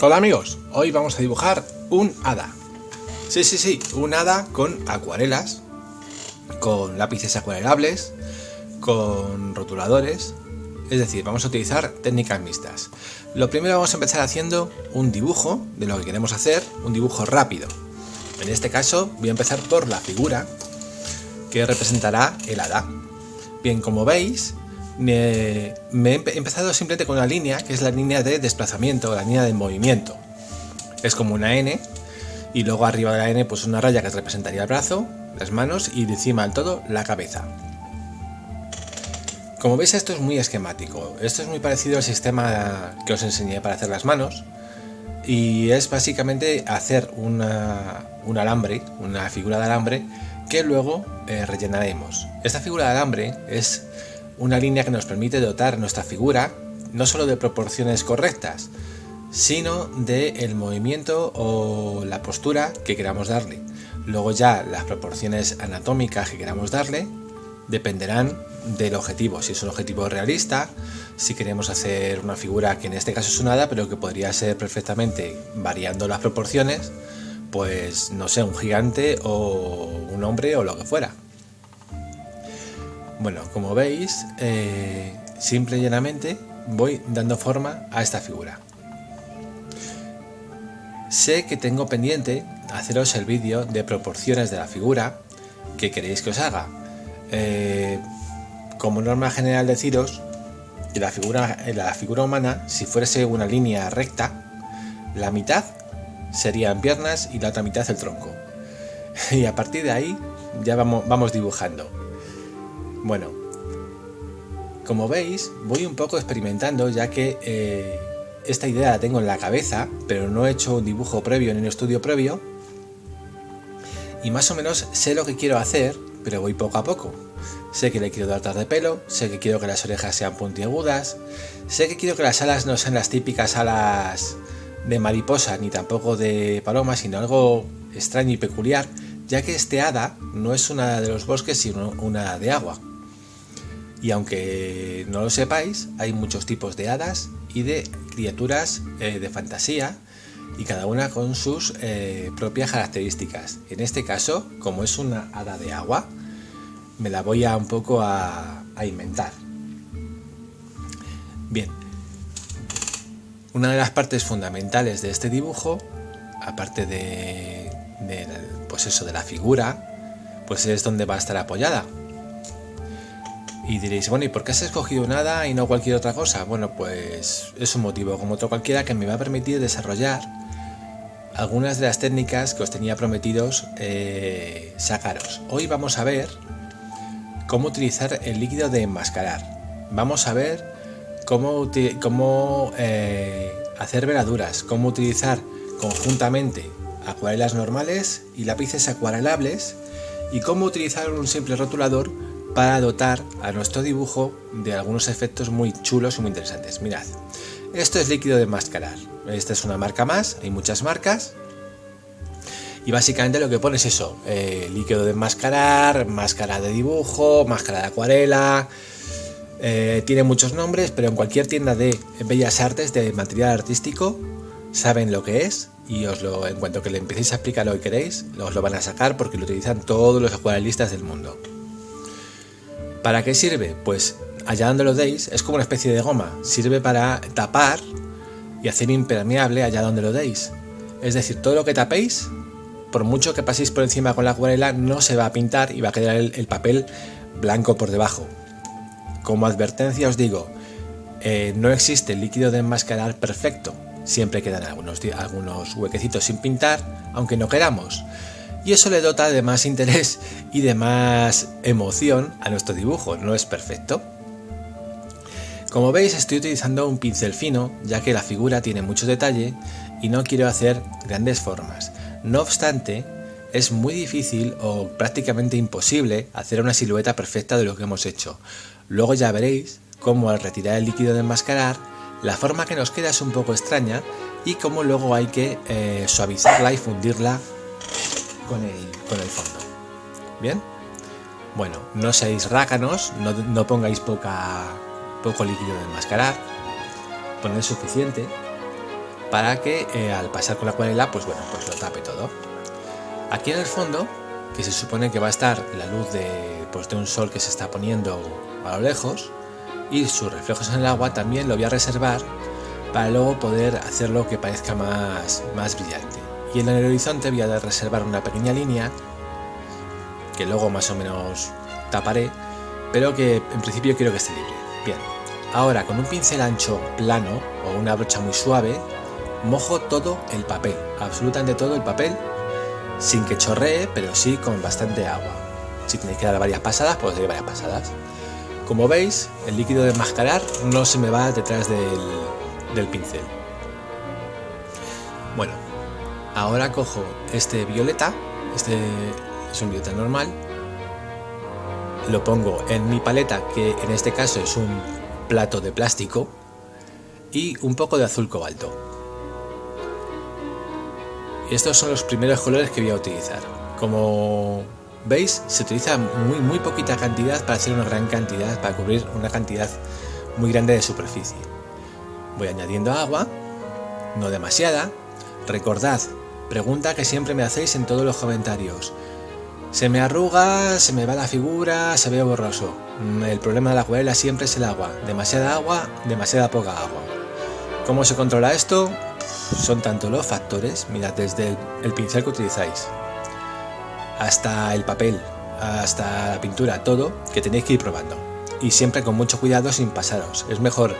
Hola amigos, hoy vamos a dibujar un hada. Sí, un hada con acuarelas, con lápices acuarelables, con rotuladores, es decir, vamos a utilizar técnicas mixtas. Lo primero vamos a empezar haciendo un dibujo de lo que queremos hacer, un dibujo rápido. En este caso voy a empezar por la figura que representará el hada. Bien, como veis, me he empezado simplemente con una línea, que es la línea de desplazamiento, la línea de movimiento. Es como una N, y luego arriba de la N pues una raya que representaría el brazo, las manos y encima del todo la cabeza. Como veis, esto es muy esquemático. Esto es muy parecido al sistema que os enseñé para hacer las manos, y es básicamente hacer un alambre, una figura de alambre que luego rellenaremos. Esta figura de alambre es una línea que nos permite dotar nuestra figura no solo de proporciones correctas, sino del movimiento o la postura que queramos darle. Luego ya las proporciones anatómicas que queramos darle dependerán del objetivo, si es un objetivo realista, si queremos hacer una figura que en este caso es un hada, pero que podría ser perfectamente, variando las proporciones, pues no sé, un gigante o un hombre o lo que fuera. Bueno, como veis, simple y llanamente voy dando forma a esta figura. Sé que tengo pendiente haceros el vídeo de proporciones de la figura que queréis que os haga. Como norma general, deciros que la figura humana, si fuese una línea recta, la mitad serían piernas y la otra mitad el tronco. Y a partir de ahí ya vamos dibujando. Bueno, como veis, voy un poco experimentando, ya que esta idea la tengo en la cabeza, pero no he hecho un dibujo previo ni un estudio previo, y más o menos sé lo que quiero hacer, pero voy poco a poco. Sé que le quiero dotar de pelo, sé que quiero que las orejas sean puntiagudas, sé que quiero que las alas no sean las típicas alas de mariposa ni tampoco de paloma, sino algo extraño y peculiar, ya que este hada no es una de los bosques sino una hada de agua. Y aunque no lo sepáis, hay muchos tipos de hadas y de criaturas de fantasía, y cada una con sus propias características. En este caso, como es una hada de agua, me la voy a un poco a inventar. Bien, una de las partes fundamentales de este dibujo, aparte de la figura, pues es donde va a estar apoyada. Y diréis, bueno, ¿y por qué has escogido un hada y no cualquier otra cosa? Bueno, pues es un motivo como otro cualquiera que me va a permitir desarrollar algunas de las técnicas que os tenía prometidos sacaros. Hoy vamos a ver cómo utilizar el líquido de enmascarar. Vamos a ver cómo hacer veladuras, cómo utilizar conjuntamente acuarelas normales y lápices acuarelables, y cómo utilizar un simple rotulador para dotar a nuestro dibujo de algunos efectos muy chulos y muy interesantes. Mirad, esto es líquido de enmascarar. Esta es una marca más, hay muchas marcas, y básicamente lo que pone es eso: líquido de enmascarar, máscara de dibujo, máscara de acuarela. Tiene muchos nombres, pero en cualquier tienda de bellas artes, de material artístico, saben lo que es, y en cuanto que le empecéis a explicar lo que queréis, os lo van a sacar, porque lo utilizan todos los acuarelistas del mundo. ¿Para qué sirve? Pues allá donde lo deis, es como una especie de goma. Sirve para tapar y hacer impermeable allá donde lo deis. Es decir, todo lo que tapéis, por mucho que paséis por encima con la acuarela, no se va a pintar y va a quedar el papel blanco por debajo. Como advertencia os digo, no existe el líquido de enmascarar perfecto. Siempre quedan algunos huequecitos sin pintar, aunque no queramos. Y eso le dota de más interés y de más emoción a nuestro dibujo. No es perfecto. Como veis, estoy utilizando un pincel fino, ya que la figura tiene mucho detalle y no quiero hacer grandes formas. No obstante, es muy difícil o prácticamente imposible hacer una silueta perfecta de lo que hemos hecho. Luego ya veréis cómo, al retirar el líquido de enmascarar, la forma que nos queda es un poco extraña, y cómo luego hay que suavizarla y fundirla con el fondo. Bien, bueno, no seáis rácanos, no pongáis poco líquido de enmascarar, poned suficiente para que al pasar con la acuarela, pues bueno, pues lo tape todo. Aquí en el fondo, que se supone que va a estar la luz de un sol que se está poniendo a lo lejos y sus reflejos en el agua, también lo voy a reservar para luego poder hacerlo que parezca más brillante. Y en el horizonte voy a reservar una pequeña línea que luego más o menos taparé, pero que en principio quiero que esté libre. Bien, ahora con un pincel ancho plano o una brocha muy suave mojo todo el papel, absolutamente todo el papel, sin que chorree, pero sí con bastante agua. Si tenéis que dar varias pasadas, pues doy varias pasadas. Como veis, el líquido de enmascarar no se me va detrás del pincel. Bueno, ahora cojo este violeta, este es un violeta normal, lo pongo en mi paleta, que en este caso es un plato de plástico, y un poco de azul cobalto. Y estos son los primeros colores que voy a utilizar. Como veis, se utiliza muy poquita cantidad para hacer una gran cantidad, para cubrir una cantidad muy grande de superficie. Voy añadiendo agua, no demasiada. Recordad, pregunta que siempre me hacéis en todos los comentarios: se me arruga, se me va la figura, se ve borroso. El problema de la acuarela siempre es el agua, demasiada poca agua. ¿Cómo se controla esto? Son tanto los factores, mirad, desde el pincel que utilizáis hasta el papel, hasta la pintura, todo, que tenéis que ir probando. Y siempre con mucho cuidado, sin pasaros. Es mejor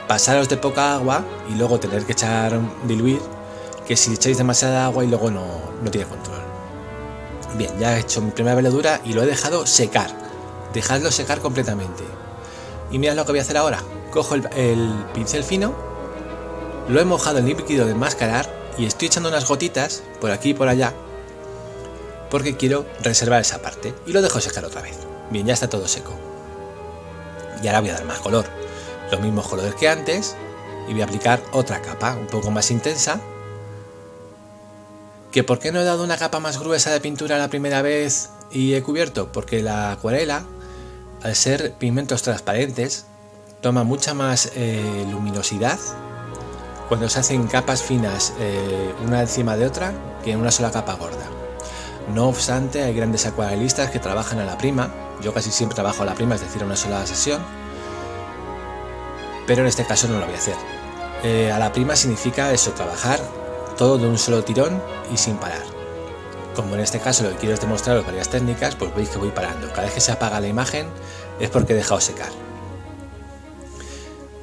pasaros de poca agua y luego tener que diluir, que si echáis demasiada agua y luego no tiene control. Bien, ya he hecho mi primera veladura y lo he dejado secar. Dejadlo secar completamente. Y mirad lo que voy a hacer ahora. Cojo el pincel fino, lo he mojado en líquido de enmascarar y estoy echando unas gotitas por aquí y por allá, porque quiero reservar esa parte, y lo dejo secar otra vez. Bien, ya está todo seco. Y ahora voy a dar más color, los mismos colores que antes, y voy a aplicar otra capa un poco más intensa. ¿Que por qué no he dado una capa más gruesa de pintura la primera vez y he cubierto? Porque la acuarela, al ser pigmentos transparentes, toma mucha más luminosidad cuando se hacen capas finas una encima de otra que en una sola capa gorda. No obstante, hay grandes acuarelistas que trabajan a la prima. Yo casi siempre trabajo a la prima, es decir, a una sola sesión, pero en este caso no lo voy a hacer. A la prima significa eso, trabajar todo de un solo tirón y sin parar. Como en este caso lo que quiero es demostraros varias técnicas, pues veis que voy parando. Cada vez que se apaga la imagen es porque he dejado secar.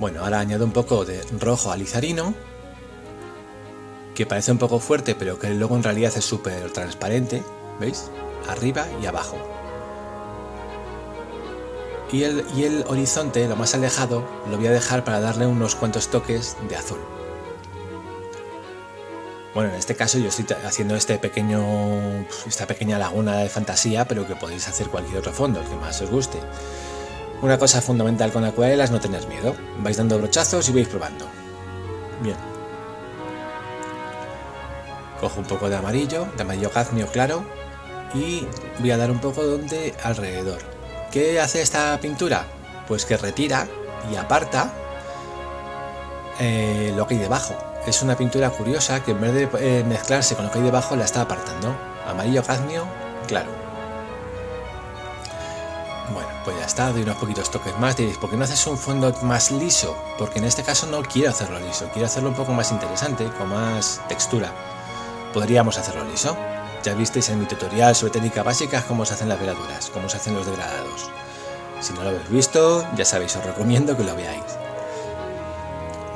Bueno, ahora añado un poco de rojo alizarino, que parece un poco fuerte, pero que luego en realidad es súper transparente, ¿veis? Arriba y abajo. Y el horizonte, lo más alejado, lo voy a dejar para darle unos cuantos toques de azul. Bueno, en este caso yo estoy haciendo esta pequeña laguna de fantasía, pero que podéis hacer cualquier otro fondo, el que más os guste. Una cosa fundamental con la acuarela es no tener miedo. Vais dando brochazos y vais probando. Bien. Cojo un poco de amarillo cadmio claro, y voy a dar un poco alrededor. ¿Qué hace esta pintura? Pues que retira y aparta lo que hay debajo. Es una pintura curiosa que en vez de mezclarse con lo que hay debajo la está apartando. Amarillo cadmio claro. Bueno, pues ya está, doy unos poquitos toques más. Diréis, ¿por qué no haces un fondo más liso? Porque en este caso no quiero hacerlo liso, quiero hacerlo un poco más interesante, con más textura. Podríamos hacerlo liso. Ya visteis en mi tutorial sobre técnicas básicas cómo se hacen las veladuras, cómo se hacen los degradados. Si no lo habéis visto, ya sabéis, os recomiendo que lo veáis.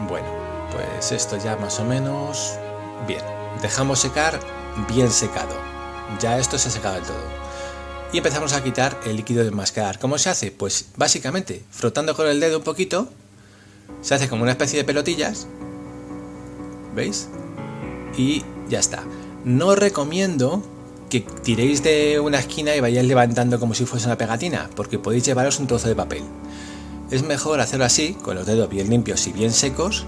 Bueno, pues esto ya más o menos bien. Dejamos secar bien secado. Ya esto se ha secado del todo. Y empezamos a quitar el líquido de enmascarar. ¿Cómo se hace? Pues básicamente frotando con el dedo un poquito, se hace como una especie de pelotillas, ¿veis? Y ya está. No os recomiendo que tiréis de una esquina y vayáis levantando como si fuese una pegatina, porque podéis llevaros un trozo de papel. Es mejor hacerlo así, con los dedos bien limpios y bien secos,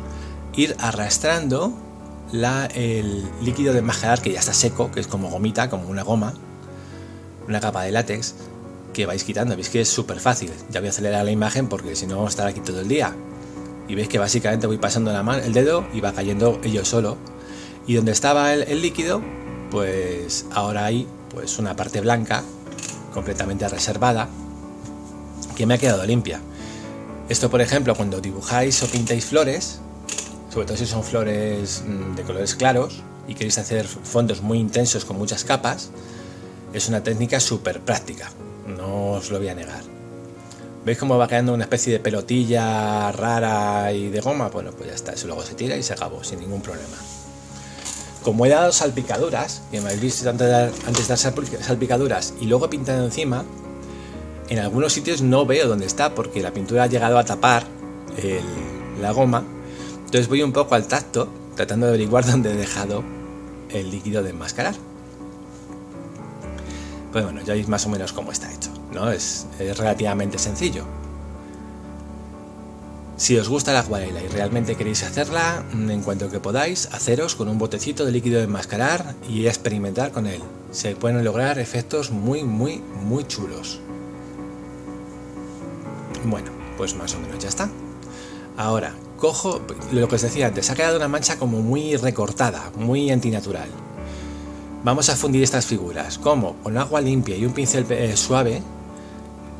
ir arrastrando el líquido de enmascarar que ya está seco, que es como gomita, como una goma, una capa de látex que vais quitando. Veis que es súper fácil. Ya voy a acelerar la imagen porque si no vamos a estar aquí todo el día. y veis que básicamente voy pasando el dedo y va cayendo ello solo. Y donde estaba el líquido, pues ahora hay pues una parte blanca completamente reservada que me ha quedado limpia. Esto, por ejemplo, cuando dibujáis o pintáis flores, sobre todo si son flores de colores claros y queréis hacer fondos muy intensos con muchas capas, es una técnica súper práctica, no os lo voy a negar. ¿Veis cómo va quedando una especie de pelotilla rara y de goma? Bueno, pues ya está, eso luego se tira y se acabó sin ningún problema. Como he dado salpicaduras, que me habéis visto antes de dar salpicaduras y luego he pintado encima, en algunos sitios no veo dónde está porque la pintura ha llegado a tapar la goma. Entonces voy un poco al tacto tratando de averiguar dónde he dejado el líquido de enmascarar. Pues bueno, ya veis más o menos cómo está hecho, ¿no? Es relativamente sencillo. Si os gusta la acuarela y realmente queréis hacerla, en cuanto que podáis, haceros con un botecito de líquido de enmascarar y experimentar con él. Se pueden lograr efectos muy chulos. Bueno, pues más o menos ya está. Ahora, cojo lo que os decía antes, ha quedado una mancha como muy recortada, muy antinatural. Vamos a fundir estas figuras. ¿Cómo? Con agua limpia y un pincel suave,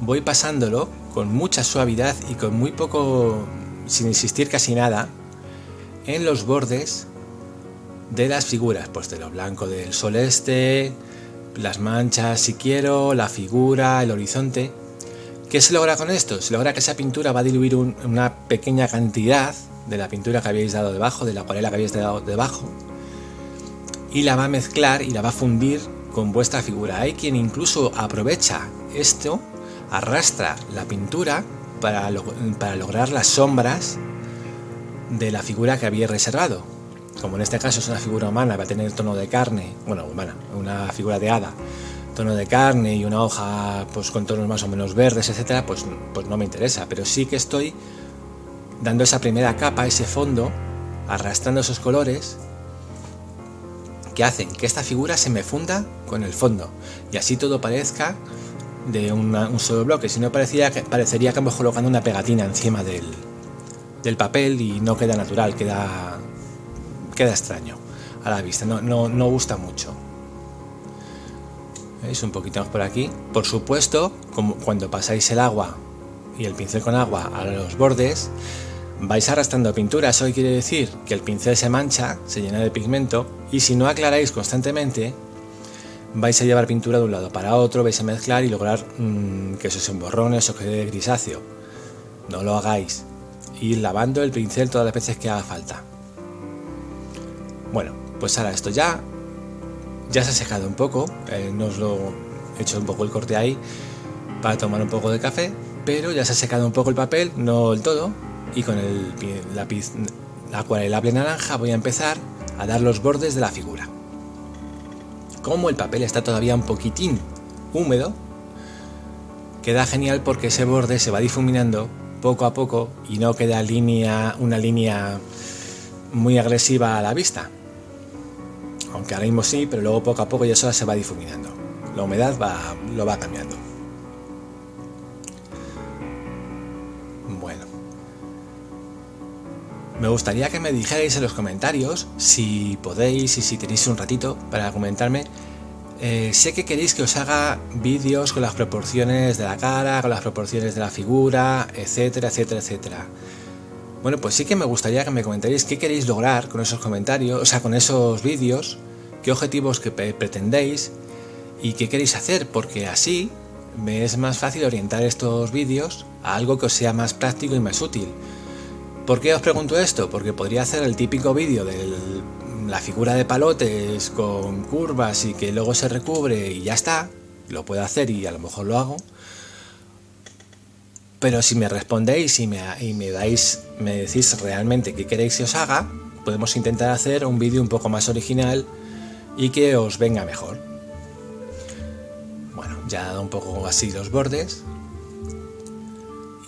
voy pasándolo con mucha suavidad y con muy poco, sin insistir casi nada, en los bordes de las figuras, pues de lo blanco del sol este, las manchas si quiero, la figura, el horizonte. ¿Qué se logra con esto? Se logra que esa pintura va a diluir una pequeña cantidad de la pintura que habéis dado debajo, de la acuarela que habéis dado debajo, y la va a mezclar y la va a fundir con vuestra figura. Hay quien incluso aprovecha esto, arrastra la pintura para lograr las sombras de la figura que habéis reservado. Como en este caso es una figura humana, va a tener tono de carne, bueno, humana, una figura de hada, tono de carne y una hoja pues con tonos más o menos verdes, etcétera, pues no me interesa, pero sí que estoy dando esa primera capa, ese fondo, arrastrando esos colores que hacen que esta figura se me funda con el fondo y así todo parezca de un solo bloque. Si no, parecería que estamos colocando una pegatina encima del papel y no queda natural, queda extraño a la vista, no gusta mucho. ¿Veis? Un poquito más por aquí. Por supuesto, como cuando pasáis el agua y el pincel con agua a los bordes, vais arrastrando pintura. Eso quiere decir que el pincel se mancha, se llena de pigmento, y si no aclaráis constantemente, vais a llevar pintura de un lado para otro, vais a mezclar y lograr que eso se emborrone, eso quede grisáceo. No lo hagáis. Ir lavando el pincel todas las veces que haga falta. Bueno, pues ahora esto ya se ha secado un poco, no os lo he hecho un poco el corte ahí para tomar un poco de café, pero ya se ha secado un poco el papel, no del todo, y con el lápiz acuarelable naranja voy a empezar a dar los bordes de la figura. Como el papel está todavía un poquitín húmedo, queda genial porque ese borde se va difuminando poco a poco y no queda una línea muy agresiva a la vista. Aunque ahora mismo sí, pero luego poco a poco ya eso se va difuminando. La humedad lo va cambiando. Bueno. Me gustaría que me dijerais en los comentarios, si podéis y si tenéis un ratito para comentarme, sé que queréis que os haga vídeos con las proporciones de la cara, con las proporciones de la figura, etcétera, etcétera, etcétera. Bueno, pues sí que me gustaría que me comentarais qué queréis lograr con esos comentarios, o sea, con esos vídeos, qué objetivos que pretendéis y qué queréis hacer, porque así me es más fácil orientar estos vídeos a algo que os sea más práctico y más útil. ¿Por qué os pregunto esto? Porque podría hacer el típico vídeo de la figura de palotes con curvas y que luego se recubre y ya está, lo puedo hacer y a lo mejor lo hago. Pero si me respondéis y me decís realmente qué queréis que os haga, podemos intentar hacer un vídeo un poco más original y que os venga mejor. Bueno, ya he dado un poco así los bordes.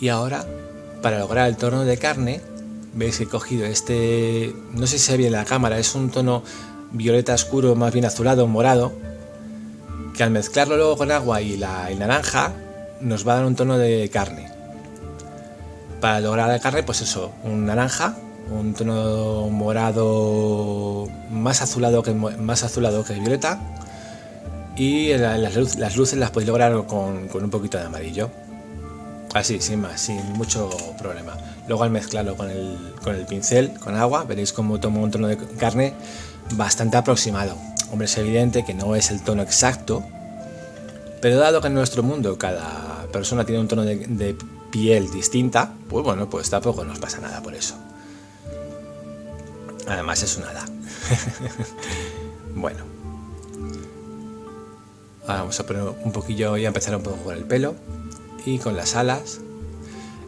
Y ahora, para lograr el tono de carne, veis que he cogido no sé si se ve en la cámara, es un tono violeta oscuro, más bien azulado, morado, que al mezclarlo luego con agua y el naranja, nos va a dar un tono de carne. Para lograr el carne, pues eso, un naranja, un tono morado más azulado que violeta, y las luces las podéis lograr con un poquito de amarillo. Así, sin más, sin mucho problema. Luego al mezclarlo con el pincel, con agua, veréis cómo toma un tono de carne bastante aproximado. Hombre, es evidente que no es el tono exacto, pero dado que en nuestro mundo cada persona tiene un tono de piel distinta, pues bueno, pues tampoco nos pasa nada por eso. Además es una hada. Bueno, ahora vamos a poner un poquillo y a empezar un poco con el pelo y con las alas.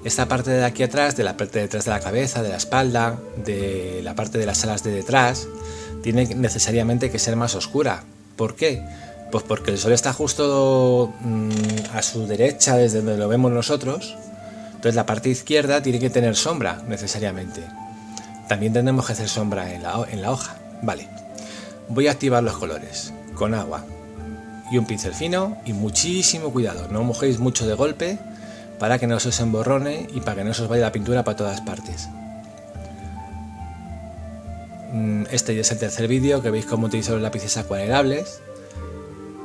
Esta parte de aquí atrás, de la parte de detrás de la cabeza, de la espalda, de la parte de las alas de detrás, tiene necesariamente que ser más oscura. ¿Por qué? Pues porque el sol está justo a su derecha, desde donde lo vemos nosotros. Entonces la parte izquierda tiene que tener sombra necesariamente. También tenemos que hacer sombra en la hoja. Vale, voy a activar los colores con agua y un pincel fino y muchísimo cuidado. No mojéis mucho de golpe para que no se os emborrone y para que no se os vaya la pintura para todas partes. Este ya es el tercer vídeo que veis cómo utilizo los lápices acuarelables.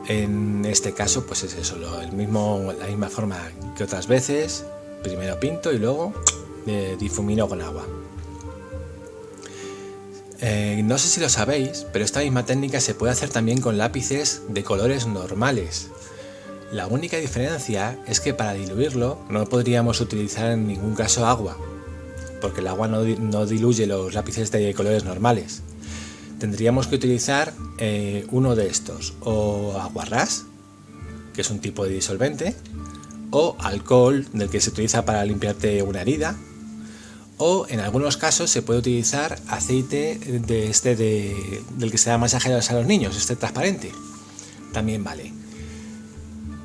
En este caso pues es eso, la misma forma que otras veces. Primero pinto y luego difumino con agua. No sé si lo sabéis, pero esta misma técnica se puede hacer también con lápices de colores normales. La única diferencia es que para diluirlo no podríamos utilizar en ningún caso agua, porque el agua no diluye los lápices de colores normales. Tendríamos que utilizar uno de estos, o aguarrás, que es un tipo de disolvente, o alcohol, del que se utiliza para limpiarte una herida, o en algunos casos se puede utilizar aceite del que se da masajeados a los niños, este transparente, también vale.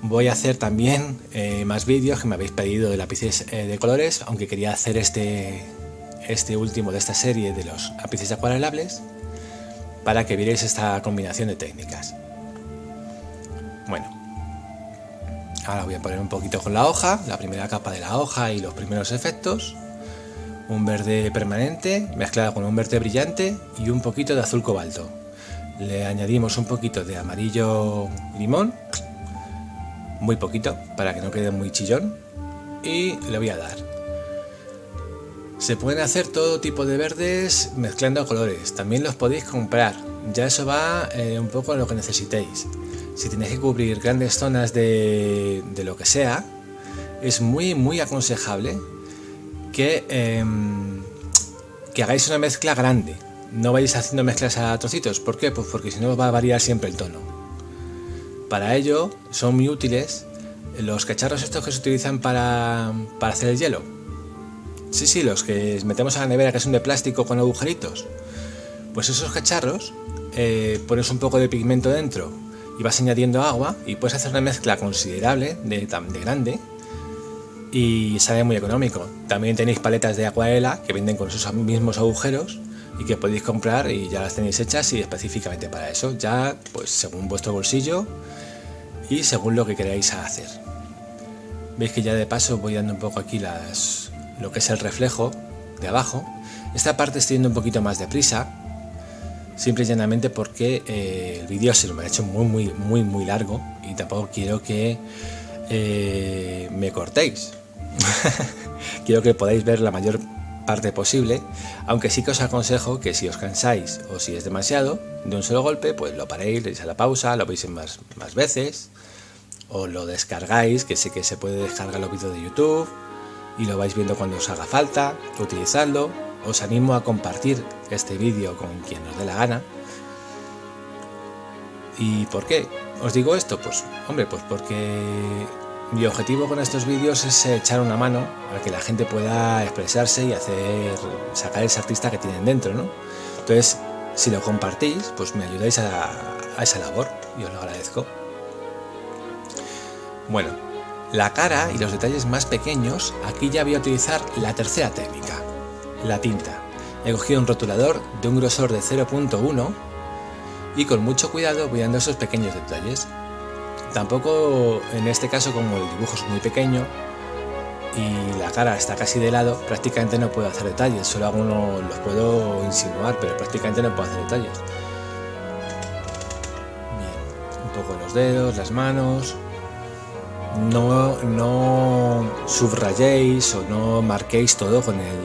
Voy a hacer también más vídeos que me habéis pedido de lápices de colores, aunque quería hacer este último de esta serie de los lápices acuarelables para que vierais esta combinación de técnicas. Bueno, ahora voy a poner un poquito con la hoja, la primera capa de la hoja y los primeros efectos. Un verde permanente mezclado con un verde brillante y un poquito de azul cobalto. Le añadimos un poquito de amarillo limón, muy poquito para que no quede muy chillón, y le voy a dar. Se pueden hacer todo tipo de verdes mezclando colores, también los podéis comprar, ya eso va un poco a lo que necesitéis. Si tenéis que cubrir grandes zonas de lo que sea, es muy aconsejable que hagáis una mezcla grande, no vayáis haciendo mezclas a trocitos. ¿Por qué? Pues porque si no va a variar siempre el tono. Para ello son muy útiles los cacharros estos que se utilizan para hacer el hielo. Sí, los que metemos a la nevera, que son de plástico con agujeritos. Pues esos cacharros, pones un poco de pigmento dentro y vas añadiendo agua y puedes hacer una mezcla considerable de grande y sale muy económico. También tenéis paletas de acuarela que venden con esos mismos agujeros y que podéis comprar y ya las tenéis hechas y específicamente para eso, ya pues según vuestro bolsillo y según lo que queráis hacer. Veis que ya de paso voy dando un poco aquí lo que es el reflejo de abajo. Esta parte estoy yendo un poquito más deprisa, simple y llanamente porque el vídeo se lo ha hecho muy largo y tampoco quiero que me cortéis. Quiero que podáis ver la mayor parte posible, aunque sí que os aconsejo que si os cansáis o si es demasiado de un solo golpe, pues lo paréis, le deis a la pausa, lo veis en más veces, o lo descargáis, que sé que se puede descargar los vídeos de YouTube y lo vais viendo cuando os haga falta, utilizadlo. Os animo a compartir este vídeo con quien os dé la gana. ¿Y por qué os digo esto? Pues hombre, pues porque mi objetivo con estos vídeos es echar una mano a que la gente pueda expresarse y sacar ese artista que tienen dentro, ¿no? Entonces, si lo compartís, pues me ayudáis a esa labor y os lo agradezco. Bueno, la cara y los detalles más pequeños, aquí ya voy a utilizar la tercera técnica, la tinta. He cogido un rotulador de un grosor de 0.1 y con mucho cuidado voy dando esos pequeños detalles. Tampoco en este caso, como el dibujo es muy pequeño, y la cara está casi de lado, prácticamente no puedo hacer detalles, solo algunos los puedo insinuar, pero prácticamente no puedo hacer detalles. Bien, un poco los dedos, las manos. No subrayéis o no marquéis todo con el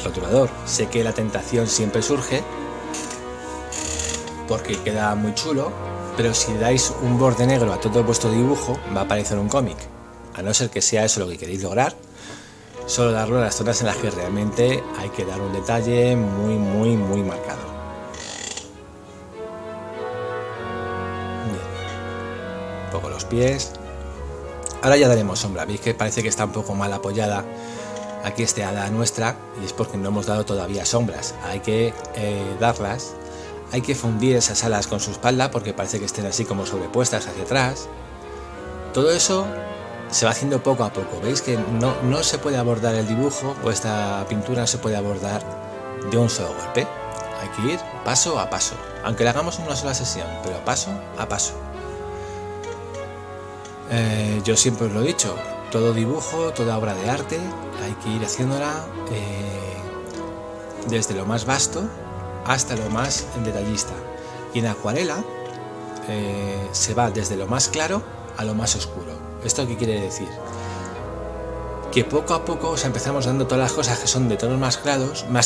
rotulador. Sé que la tentación siempre surge porque queda muy chulo, pero si dais un borde negro a todo vuestro dibujo va a parecer un cómic, a no ser que sea eso lo que queréis lograr. Solo darlo a las zonas en las que realmente hay que dar un detalle muy marcado. Bien. Un poco los pies. Ahora ya daremos sombra. Veis que parece que está un poco mal apoyada aquí esta hada nuestra, y es porque no hemos dado todavía sombras. Hay que darlas. Hay que fundir esas alas con su espalda porque parece que estén así como sobrepuestas hacia atrás. Todo eso se va haciendo poco a poco. Veis que no se puede abordar el dibujo o esta pintura no se puede abordar de un solo golpe. Hay que ir paso a paso, aunque le hagamos en una sola sesión, pero paso a paso. Yo siempre os lo he dicho, todo dibujo, toda obra de arte hay que ir haciéndola desde lo más vasto hasta lo más detallista, y en acuarela se va desde lo más claro a lo más oscuro. ¿Esto qué quiere decir? Que poco a poco empezamos dando todas las cosas que son de tonos más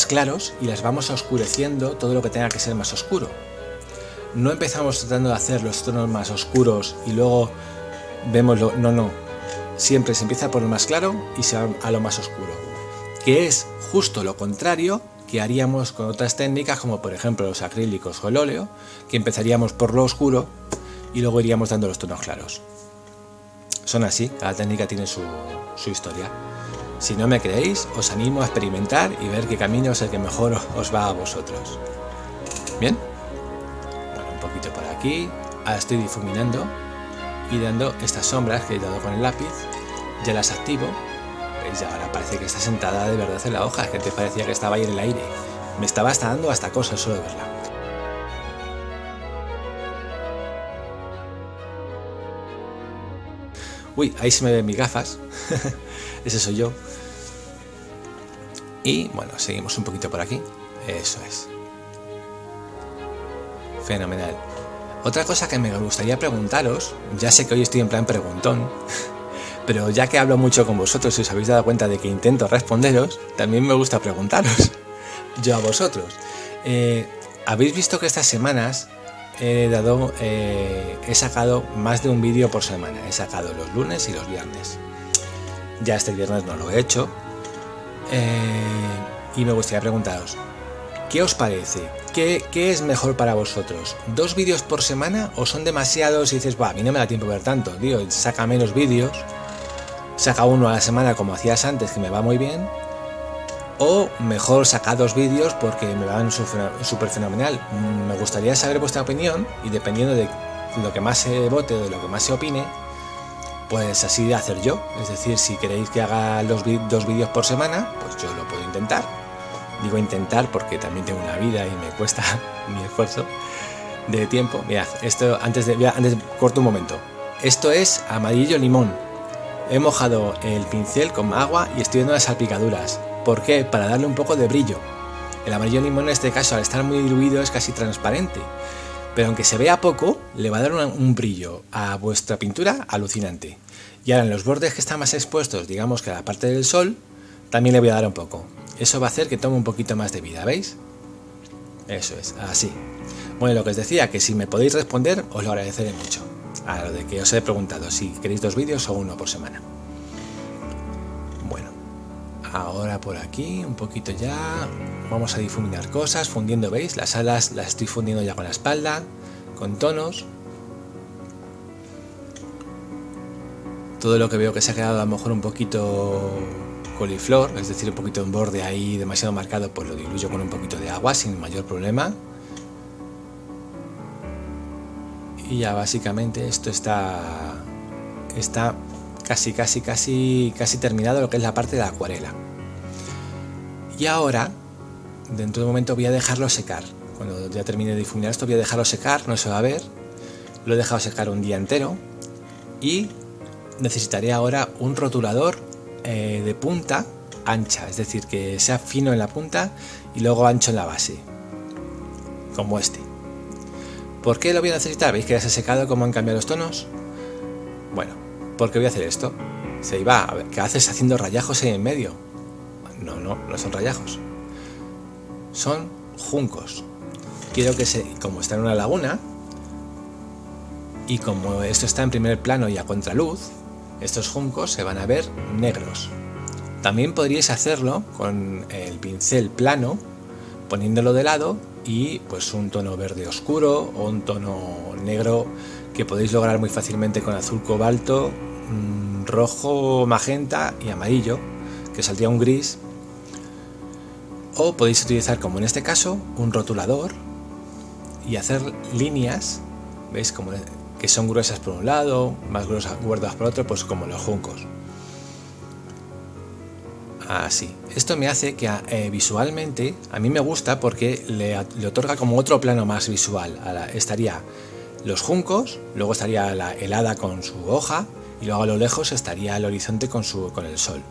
claros y las vamos oscureciendo todo lo que tenga que ser más oscuro. No empezamos tratando de hacer los tonos más oscuros y luego vemos no. Siempre se empieza por lo más claro y se va a lo más oscuro, que es justo lo contrario que haríamos con otras técnicas, como por ejemplo los acrílicos o el óleo, que empezaríamos por lo oscuro y luego iríamos dando los tonos claros. Son así, cada técnica tiene su historia. Si no me creéis, os animo a experimentar y ver qué camino es el que mejor os va a vosotros. ¿Bien? Bueno, un poquito por aquí. Ahora estoy difuminando y dando estas sombras que he dado con el lápiz. Ya las activo. ¿Veis? Ahora parece que está sentada de verdad en la hoja. Es que antes parecía que estaba ahí en el aire. Me estaba hasta dando hasta cosas solo de verla. Uy, ahí se me ven mis gafas. Ese soy yo. Y bueno, seguimos un poquito por aquí. Eso es. Fenomenal. Otra cosa que me gustaría preguntaros, ya sé que hoy estoy en plan preguntón, pero ya que hablo mucho con vosotros y os habéis dado cuenta de que intento responderos, también me gusta preguntaros yo a vosotros. Habéis visto que estas semanas he sacado más de un vídeo por semana. He sacado los lunes y los viernes. Ya este viernes no lo he hecho. Y me gustaría preguntaros, ¿qué os parece? ¿Qué es mejor para vosotros? ¿2 vídeos por semana o son demasiados y dices, a mí no me da tiempo ver tanto, tío, saca menos vídeos, saca uno a la semana como hacías antes, que me va muy bien? O mejor saca 2 vídeos porque me van súper fenomenal. Me gustaría saber vuestra opinión y dependiendo de lo que más se vote o de lo que más se opine, pues así de hacer yo. Es decir, si queréis que haga 2 vídeos por semana, pues yo lo puedo intentar. Digo intentar porque también tengo una vida y me cuesta mi esfuerzo de tiempo. Mirad, esto antes corto un momento. Esto es amarillo limón. He mojado el pincel con agua y estoy viendo las salpicaduras. ¿Por qué? Para darle un poco de brillo. El amarillo limón en este caso, al estar muy diluido, es casi transparente. Pero aunque se vea poco, le va a dar un brillo a vuestra pintura alucinante. Y ahora en los bordes que están más expuestos, digamos que a la parte del sol, también le voy a dar un poco. Eso va a hacer que tome un poquito más de vida, ¿veis? Eso es, así. Bueno, lo que os decía, que si me podéis responder, os lo agradeceré mucho. A lo de que os he preguntado si queréis 2 vídeos o 1 por semana. Bueno, ahora por aquí, un poquito ya. Vamos a difuminar cosas, fundiendo, ¿veis? Las alas las estoy fundiendo ya con la espalda, con tonos. Todo lo que veo que se ha quedado a lo mejor un poquito coliflor, es decir, un poquito en borde ahí demasiado marcado, pues lo diluyo con un poquito de agua sin mayor problema. Y ya básicamente esto está casi terminado lo que es la parte de la acuarela. Y ahora, dentro de un momento voy a dejarlo secar. Cuando ya termine de difuminar esto voy a dejarlo secar, no se va a ver. Lo he dejado secar un día entero y necesitaré ahora un rotulador de punta ancha, es decir, que sea fino en la punta y luego ancho en la base, como este. ¿Por qué lo voy a necesitar? ¿Veis que ya se ha secado cómo han cambiado los tonos? Bueno, porque voy a hacer esto. Se iba, a ver, ¿qué haces haciendo rayajos ahí en medio? No son rayajos. Son juncos. Quiero que como está en una laguna, y como esto está en primer plano y a contraluz, estos juncos se van a ver negros. También podríais hacerlo con el pincel plano, poniéndolo de lado y pues un tono verde oscuro o un tono negro que podéis lograr muy fácilmente con azul cobalto, rojo, magenta y amarillo, que saldría un gris. O podéis utilizar, como en este caso, un rotulador y hacer líneas, ¿veis? Como que son gruesas por un lado, más gruesas por otro, pues como los juncos. Así. Esto me hace que visualmente a mí me gusta porque le otorga como otro plano más visual. Estaría los juncos, luego estaría el hada con su hoja y luego a lo lejos estaría el horizonte con el sol.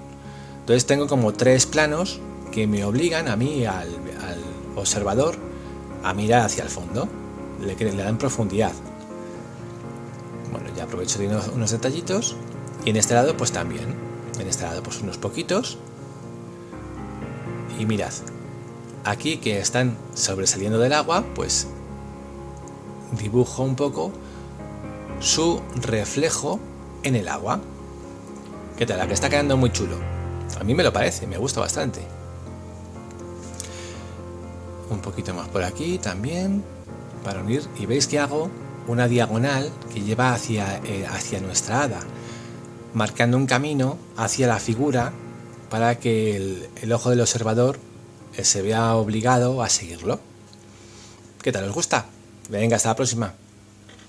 Entonces tengo como tres planos que me obligan a mí, al observador, a mirar hacia el fondo. Le dan profundidad. Bueno, ya aprovecho de unos detallitos y en este lado pues también. En este lado pues unos poquitos. Y mirad, aquí que están sobresaliendo del agua, pues dibujo un poco su reflejo en el agua. ¿Qué tal? La que está quedando muy chulo. A mí me lo parece, me gusta bastante. Un poquito más por aquí también, para unir. Y veis que hago una diagonal que lleva hacia nuestra hada, marcando un camino hacia la figura para que el ojo del observador se vea obligado a seguirlo. ¿Qué tal? ¿Os gusta? Venga, hasta la próxima.